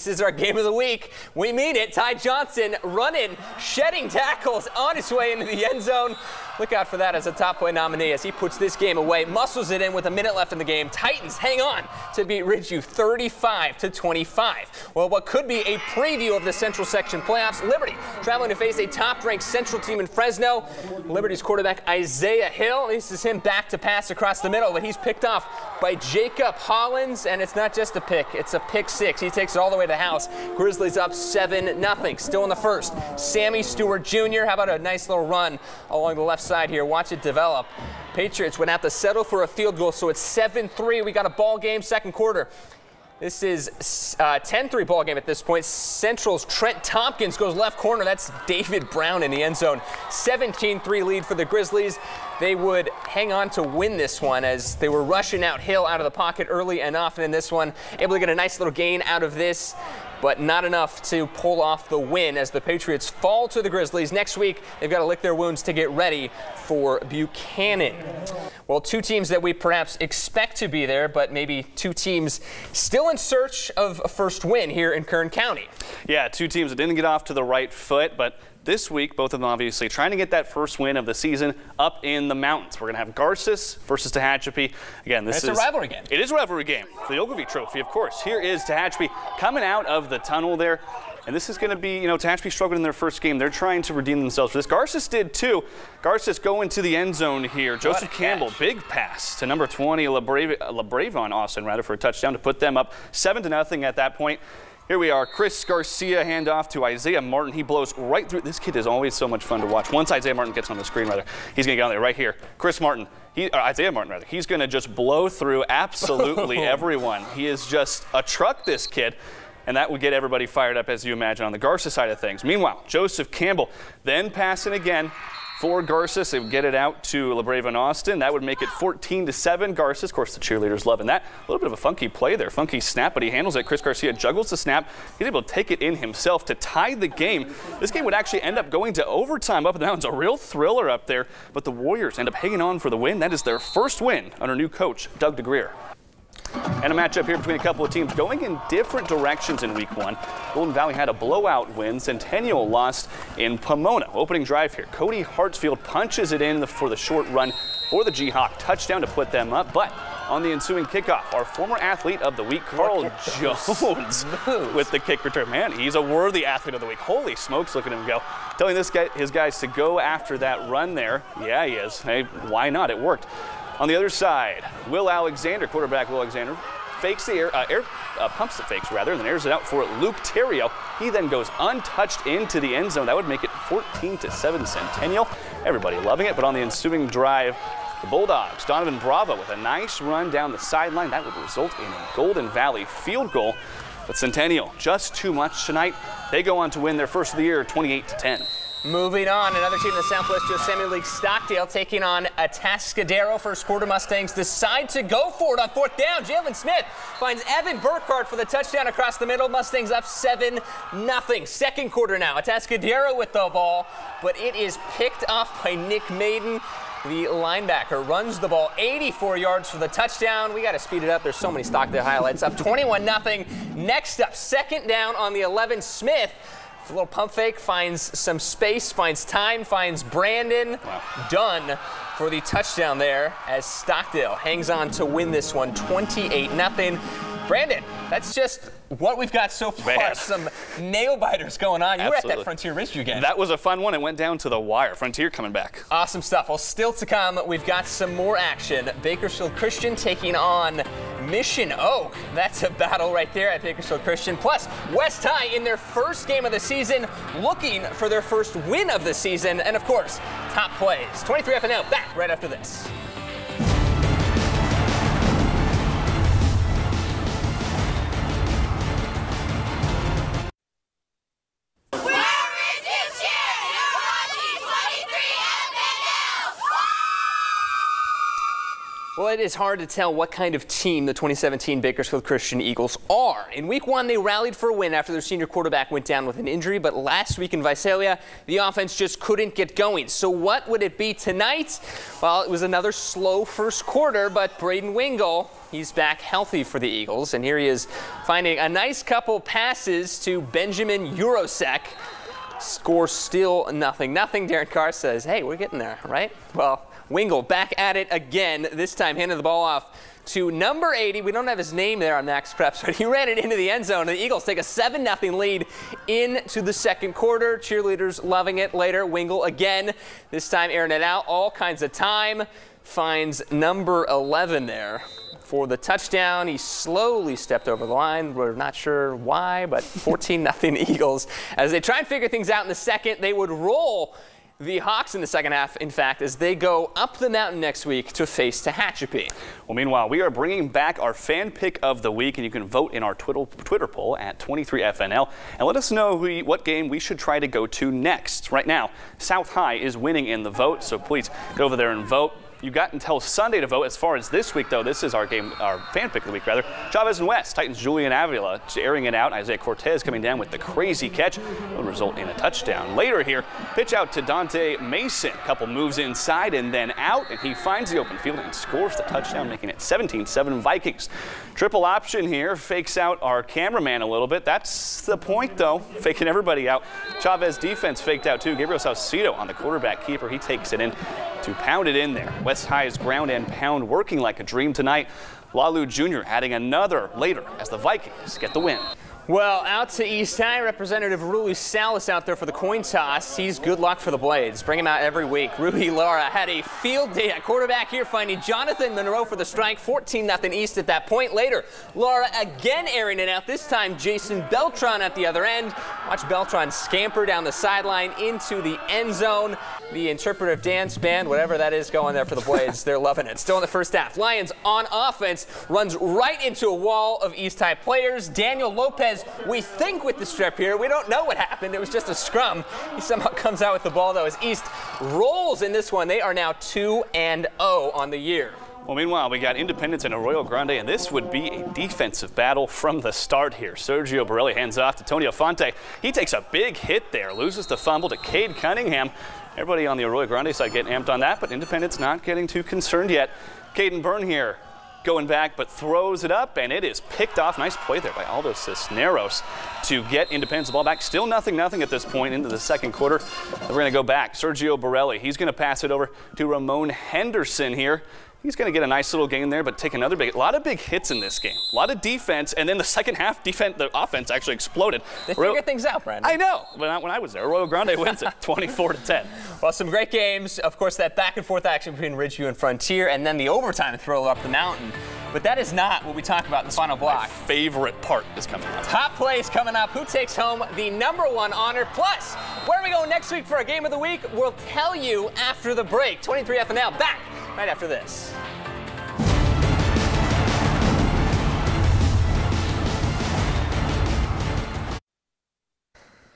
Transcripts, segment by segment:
This is our game of the week. We mean it. Ty Johnson running, shedding tackles on his way into the end zone. Look out for that as a top play nominee as he puts this game away, muscles it in with a minute left in the game. Titans hang on to beat Ridgeview 35-25. Well, what could be a preview of the Central Section playoffs, Liberty traveling to face a top-ranked Central team in Fresno. Liberty's quarterback Isaiah Hill, this is him back to pass across the middle, but he's picked off by Jacob Hollins, and it's not just a pick, it's a pick six. He takes it all the way to the house. Grizzlies up 7-0, still in the first. Sammy Stewart Jr., how about a nice little run along the left side here. Watch it develop. Patriots went out to settle for a field goal, so it's 7-3. We got a ball game, second quarter. This is a 10-3 ball game at this point. Central's Trent Tompkins goes left corner. That's David Brown in the end zone. 17-3 lead for the Grizzlies. They would hang on to win this one as they were rushing out Hill out of the pocket early and often in this one. Able to get a nice little gain out of this, but not enough to pull off the win as the Patriots fall to the Grizzlies. Next week, they've got to lick their wounds to get ready for Buchanan. Well, two teams that we perhaps expect to be there, but maybe two teams still in search of a first win here in Kern County. Yeah, two teams that didn't get off to the right foot, but this week, both of them obviously trying to get that first win of the season up in the mountains. We're going to have Garces versus Tehachapi. Again, this is a rivalry game. It is a rivalry game for the Ogilvie Trophy, of course. Here is Tehachapi coming out of the tunnel there. And this is going to be, Tehachapi struggled in their first game. They're trying to redeem themselves for this. Garces did too. Garces go into the end zone here. Joseph Campbell, big pass to number 20, LeBravon Austin, rather, for a touchdown to put them up 7-0 at that point. Here we are, Chris Garcia handoff to Isaiah Martin. He blows right through. This kid is always so much fun to watch. Once Isaiah Martin gets on the screen, he's going to get on there right here. Isaiah Martin, he's going to just blow through absolutely everyone. He is just a truck, this kid. And that would get everybody fired up, as you imagine, on the Garces side of things. Meanwhile, Joseph Campbell then passing again for Garces. They would get it out to LeBravon Austin. That would make it 14-7. Garces, of course, the cheerleaders loving that. A little bit of a funky play there, funky snap, but he handles it. Chris Garcia juggles the snap. He's able to take it in himself to tie the game. This game would actually end up going to overtime up in the mountains. A real thriller up there, but the Warriors end up hanging on for the win. That is their first win under new coach Doug DeGreer. And a matchup here between a couple of teams going in different directions in week one. Golden Valley had a blowout win. Centennial lost in Pomona. Opening drive here. Cody Hartsfield punches it in for the short run for the G-Hawk. Touchdown to put them up. But on the ensuing kickoff, our former athlete of the week, Carl Jones, with the kick return. Man, he's a worthy athlete of the week. Holy smokes, look at him go. Telling his guys to go after that run there. Yeah, he is. Hey, why not? It worked. On the other side, Will Alexander, quarterback Will Alexander, fakes the pumps the fakes rather, and then airs it out for Luke Terrio. He then goes untouched into the end zone. That would make it 14-7 Centennial. Everybody loving it, but on the ensuing drive, the Bulldogs, Donovan Bravo with a nice run down the sideline. That would result in a Golden Valley field goal. But Centennial, just too much tonight. They go on to win their first of the year, 28-10. Moving on, another team in the Southwest Yosemite League, Stockdale, taking on Atascadero. First quarter, Mustangs decide to go for it on fourth down. Jalen Smith finds Evan Burkhart for the touchdown across the middle. Mustangs up 7-0. Second quarter now, Atascadero with the ball, but it is picked off by Nick Maiden. The linebacker runs the ball 84 yards for the touchdown. We got to speed it up. There's so many Stockdale highlights. Up 21-0. Next up, second down on the 11, Smith. A little pump fake, finds some space, finds time, finds Brandon. Wow. Done for the touchdown there as Stockdale hangs on to win this one 28-0. Brandon, that's just what we've got so far. Man. Some nail biters going on. You were at that Frontier Ridgeview game. That was a fun one. It went down to the wire. Frontier coming back. Awesome stuff. Well, still to come, we've got some more action. Bakersfield Christian taking on Mission Oak. That's a battle right there at Bakersfield Christian. Plus, West High in their first game of the season, looking for their first win of the season. And, of course, top plays. 23 FNL back right after this. Well, it is hard to tell what kind of team the 2017 Bakersfield Christian Eagles are. In week 1, they rallied for a win after their senior quarterback went down with an injury, but last week in Visalia, the offense just couldn't get going. So what would it be tonight? Well, it was another slow first quarter, but Braden Wingle, he's back healthy for the Eagles, and here he is finding a nice couple passes to Benjamin Urosek. Score still 0-0. Darren Carr says, hey, we're getting there, right? Well, Wingle back at it again, this time handed the ball off to number 80. We don't have his name there on Max Preps, but he ran it into the end zone, and the Eagles take a 7-0 lead into the second quarter. Cheerleaders loving it later. Wingle again, this time airing it out, all kinds of time. Finds number 11 there for the touchdown. He slowly stepped over the line. We're not sure why, but 14-0 Eagles. As they try and figure things out in the second, they would roll the Hawks in the second half, in fact, as they go up the mountain next week to face Tehachapi. Well, meanwhile, we are bringing back our fan pick of the week, and you can vote in our Twitter poll at 23FNL and let us know what game we should try to go to next. Right now, South High is winning in the vote, so please go over there and vote. You've got until Sunday to vote. As far as this week, though, this is our fan pick of the week, rather. Chavez and West, Titans Julian Avila airing it out. Isaiah Cortez coming down with the crazy catch. Will result in a touchdown. Later here, pitch out to Dante Mason. Couple moves inside and then out, and he finds the open field and scores the touchdown, making it 17-7 Vikings. Triple option here, fakes out our cameraman a little bit. That's the point, though, faking everybody out. Chavez defense faked out, too. Gabriel Saucedo on the quarterback keeper. He takes it in to pound it in there. West High's ground and pound working like a dream tonight. Lalu Jr. adding another later as the Vikings get the win. Well, out to East High, Representative Rui Salas out there for the coin toss. He's good luck for the Blades. Bring him out every week. Rui Lara had a field day at quarterback here, finding Jonathan Monroe for the strike. 14-0 East at that point. Later, Lara again airing it out. This time, Jason Beltran at the other end. Watch Beltran scamper down the sideline into the end zone. The interpretive dance band, whatever that is going there for the Blades, they're loving it. Still in the first half. Lions on offense runs right into a wall of East High players. Daniel Lopez, we think with the strip here. We don't know what happened. It was just a scrum. He somehow comes out with the ball, though, as East rolls in this one. They are now 2-0 on the year. Well, meanwhile, we got Independence and Arroyo Grande, and this would be a defensive battle from the start here. Sergio Borelli hands off to Tonio Fonte. He takes a big hit there, loses the fumble to Cade Cunningham. Everybody on the Arroyo Grande side getting amped on that, but Independence not getting too concerned yet. Caden Byrne here going back, but throws it up, and it is picked off. Nice play there by Aldo Cisneros to get Independence the ball back. Still 0-0 at this point into the second quarter. We're going to go back. Sergio Borelli, he's going to pass it over to Ramon Henderson here. He's going to get a nice little gain there, but take another a lot of big hits in this game. A lot of defense, and then the second half, the offense actually exploded. They figured things out, Brandon. I know. When I was there, Arroyo Grande wins it 24-10. Well, some great games. Of course, that back-and-forth action between Ridgeview and Frontier, and then the overtime throw up the mountain. But that is not what we talk about in the final block. My favorite part is coming up. Top plays coming up. Who takes home the #1 honor? Plus, where are we going next week for our game of the week? We'll tell you after the break. 23FNL back right after this.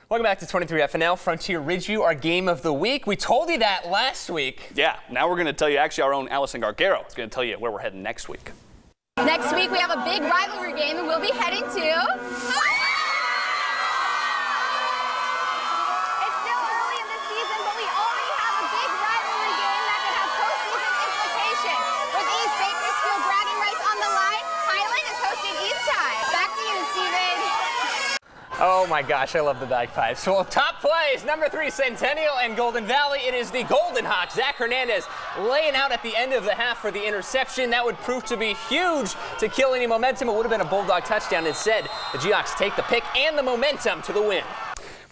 Welcome back to 23FNL, Frontier Ridgeview, our game of the week. We told you that last week. Yeah, now we're going to tell you, actually, our own Allison Gargaro is going to tell you where we're heading next week. Next week, we have a big rivalry game, and we'll be heading to... Oh my gosh, I love the bagpipes. Well, top plays, #3, Centennial and Golden Valley. It is the Golden Hawks. Zach Hernandez laying out at the end of the half for the interception. That would prove to be huge to kill any momentum. It would have been a Bulldog touchdown. Instead, the Geocs take the pick and the momentum to the win.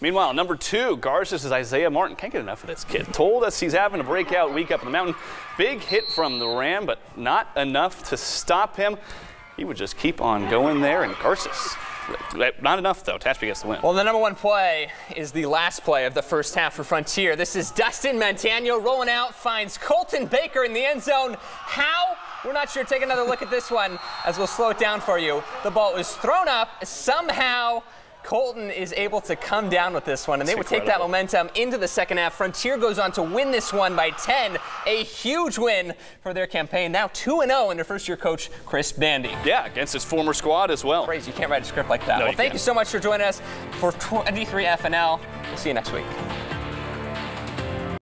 Meanwhile, #2, Garces is Isaiah Martin. Can't get enough of this kid. Told us he's having a breakout week up in the mountain. Big hit from the Ram, but not enough to stop him. He would just keep on going there, and Garces. Not enough, though. Tehachapi gets the win. Well, the #1 play is the last play of the first half for Frontier. This is Dustin Montano rolling out, finds Colton Baker in the end zone. How? We're not sure. Take another look at this one as we'll slow it down for you. The ball is thrown up. Somehow Colton is able to come down with this one, and they would take that momentum into the second half. Frontier goes on to win this one by 10. A huge win for their campaign. Now 2-0 under first-year coach Chris Bandy. Yeah, against his former squad as well. Crazy. You can't write a script like that. No, well, thank you so much for joining us for 23 FNL. We'll see you next week.